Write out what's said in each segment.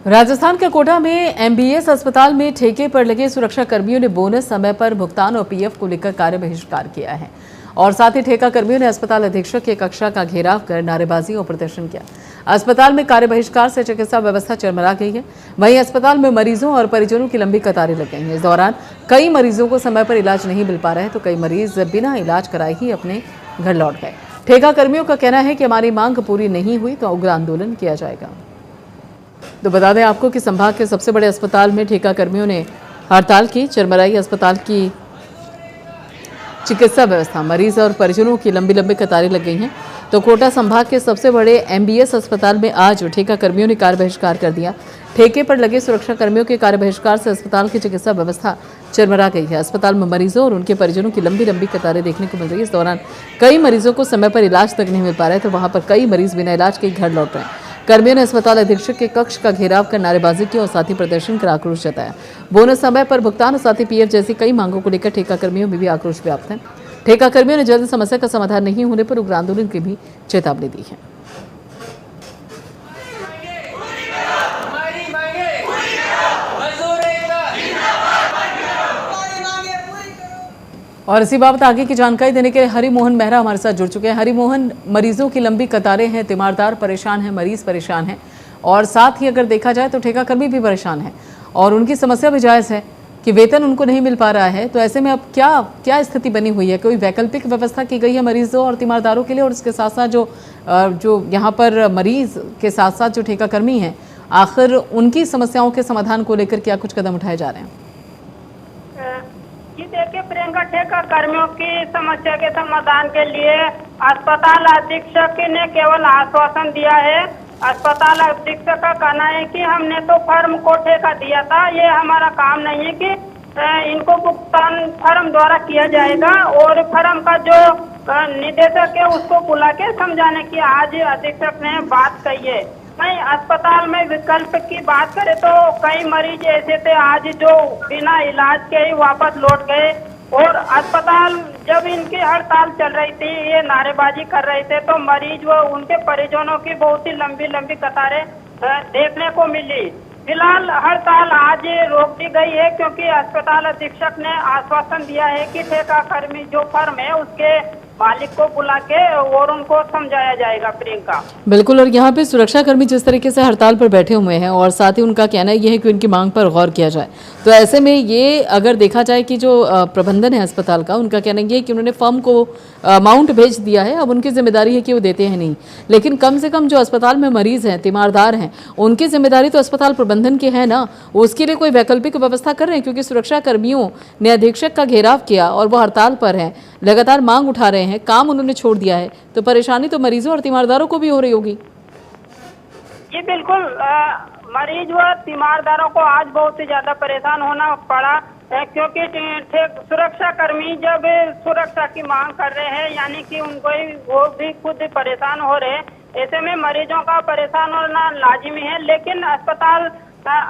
राजस्थान के कोटा में एमबीएस अस्पताल में ठेके पर लगे सुरक्षा कर्मियों ने बोनस समय पर भुगतान और पीएफ को लेकर कार्य बहिष्कार किया है और साथ ही ठेका कर्मियों ने अस्पताल अधीक्षक के कक्षा का घेराव कर नारेबाजी और प्रदर्शन किया। अस्पताल में कार्य बहिष्कार से चिकित्सा व्यवस्था चरमरा गई है। वहीं अस्पताल में मरीजों और परिजनों की लंबी कतारें लग गई हैं। इस दौरान कई मरीजों को समय पर इलाज नहीं मिल पा रहा है तो कई मरीज बिना इलाज कराए ही अपने घर लौट गए। ठेका कर्मियों का कहना है कि हमारी मांग पूरी नहीं हुई तो उग्र आंदोलन किया जाएगा। तो बता दें आपको कि संभाग के सबसे बड़े अस्पताल में ठेका कर्मियों ने हड़ताल की। चरमराई अस्पताल की चिकित्सा व्यवस्था, मरीज और परिजनों की लंबी कतारें लग गई हैं। तो कोटा संभाग के सबसे बड़े एमबीएस अस्पताल में आज ठेका कर्मियों ने कार्य बहिष्कार कर दिया। ठेके पर लगे सुरक्षा कर्मियों के कार्य बहिष्कार से अस्पताल की चिकित्सा व्यवस्था चरमरा गई है। अस्पताल में मरीजों और उनके परिजनों की लंबी कतारें देखने को मिल रही है। इस दौरान कई मरीजों को समय पर इलाज तक नहीं मिल पा रहा है तो वहां पर कई मरीज बिना इलाज के घर लौट रहे हैं। कर्मियों ने अस्पताल अधीक्षक के कक्ष का घेराव कर नारेबाजी की और साथ ही प्रदर्शन कर आक्रोश जताया। बोनस समय पर भुगतान और साथ ही पीएफ जैसी कई मांगों को लेकर ठेका कर्मियों में भी आक्रोश व्याप्त है। ठेका कर्मियों ने जल्द समस्या का समाधान नहीं होने पर उग्र आंदोलन की भी चेतावनी दी है। और इसी बाबत आगे की जानकारी देने के लिए हरिमोहन मेहरा हमारे साथ जुड़ चुके हैं। हरिमोहन, मरीजों की लंबी कतारें हैं, तीमारदार परेशान हैं, मरीज परेशान हैं और साथ ही अगर देखा जाए तो ठेका कर्मी भी परेशान है और उनकी समस्या भी जायज़ है कि वेतन उनको नहीं मिल पा रहा है। तो ऐसे में अब क्या स्थिति बनी हुई है? कोई वैकल्पिक व्यवस्था की गई है मरीजों और तीमारदारों के लिए? और इसके साथ साथ जो यहाँ पर मरीज के साथ साथ जो ठेका कर्मी हैं, आखिर उनकी समस्याओं के समाधान को लेकर क्या कुछ कदम उठाए जा रहे हैं? देखिए प्रियंका, ठेका कर्मियों की समस्या के समाधान के लिए अस्पताल अधीक्षक ने केवल आश्वासन दिया है। अस्पताल अधीक्षक का कहना है कि हमने तो फर्म को ठेका दिया था, ये हमारा काम नहीं है कि इनको भुगतान फर्म द्वारा किया जाएगा और फर्म का जो निदेशक है उसको बुला के समझाने की आज अधीक्षक ने बात कही है। नहीं, अस्पताल में विकल्प की बात करें तो कई मरीज ऐसे थे आज जो बिना इलाज के ही वापस लौट गए और अस्पताल जब इनकी हड़ताल चल रही थी, ये नारेबाजी कर रहे थे तो मरीज व उनके परिजनों की बहुत ही लंबी कतारें देखने को मिली। फिलहाल हड़ताल आज रोक दी गई है क्योंकि अस्पताल अधीक्षक ने आश्वासन दिया है कि ठेका कर्मी जो फर्म है उसके मालिक को बुला के और उनको समझाया जाएगा। प्रियंका, बिल्कुल। और यहाँ पे सुरक्षा कर्मी जिस तरीके से हड़ताल पर बैठे हुए हैं और साथ ही उनका कहना ये है कि उनकी मांग पर गौर किया जाए, तो ऐसे में ये अगर देखा जाए कि जो प्रबंधन है अस्पताल का, उनका कहना ये है कि उन्होंने फर्म को अमाउंट भेज दिया है, अब उनकी जिम्मेदारी है कि वो देते हैं नहीं, लेकिन कम से कम जो अस्पताल में मरीज हैं, तीमारदार हैं, उनकी जिम्मेदारी तो अस्पताल प्रबंधन की है ना। उसके लिए कोई वैकल्पिक व्यवस्था कर रहे हैं क्योंकि सुरक्षा कर्मियों ने अधीक्षक का घेराव किया और वो हड़ताल पर हैं, लगातार मांग उठा रहे हैं, काम उन्होंने छोड़ दिया है, तो परेशानी तो मरीजों और तीमारदारों को भी हो रही होगी। जी बिल्कुल, मरीज व तीमारदारों को आज बहुत ही ज्यादा परेशान होना पड़ा क्योंकि सुरक्षा कर्मी जब सुरक्षा की मांग कर रहे हैं यानी कि उनको वो भी खुद परेशान हो रहे हैं। ऐसे में मरीजों का परेशान होना लाजिमी है, लेकिन अस्पताल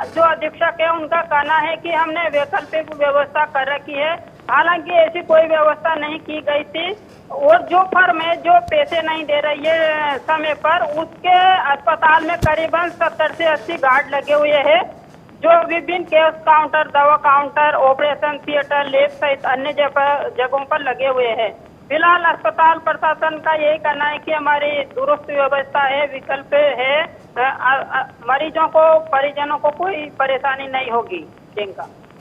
जो अधीक्षक है उनका कहना है कि हमने वैकल्पिक व्यवस्था कर रखी है। हालांकि ऐसी कोई व्यवस्था नहीं की गई थी और जो फर्म है जो पैसे नहीं दे रही है समय पर, उसके अस्पताल में करीबन 70 से 80 गार्ड लगे हुए हैं जो विभिन्न केस काउंटर, दवा काउंटर, ऑपरेशन थिएटर, लैब सहित अन्य जगहों पर लगे हुए हैं। फिलहाल अस्पताल प्रशासन का यही कहना है कि हमारी दुरुस्त व्यवस्था है, विकल्प है, मरीजों को, परिजनों को कोई परेशानी नहीं होगी।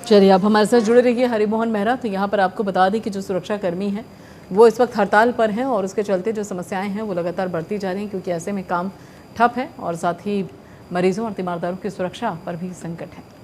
चलिए, आप हमारे साथ जुड़े रहिए हरिमोहन मेहरा। तो यहाँ पर आपको बता दें कि जो सुरक्षा कर्मी हैं वो इस वक्त हड़ताल पर हैं और उसके चलते जो समस्याएं हैं वो लगातार बढ़ती जा रही हैं क्योंकि ऐसे में काम ठप है और साथ ही मरीजों और तीमारदारों की सुरक्षा पर भी संकट है।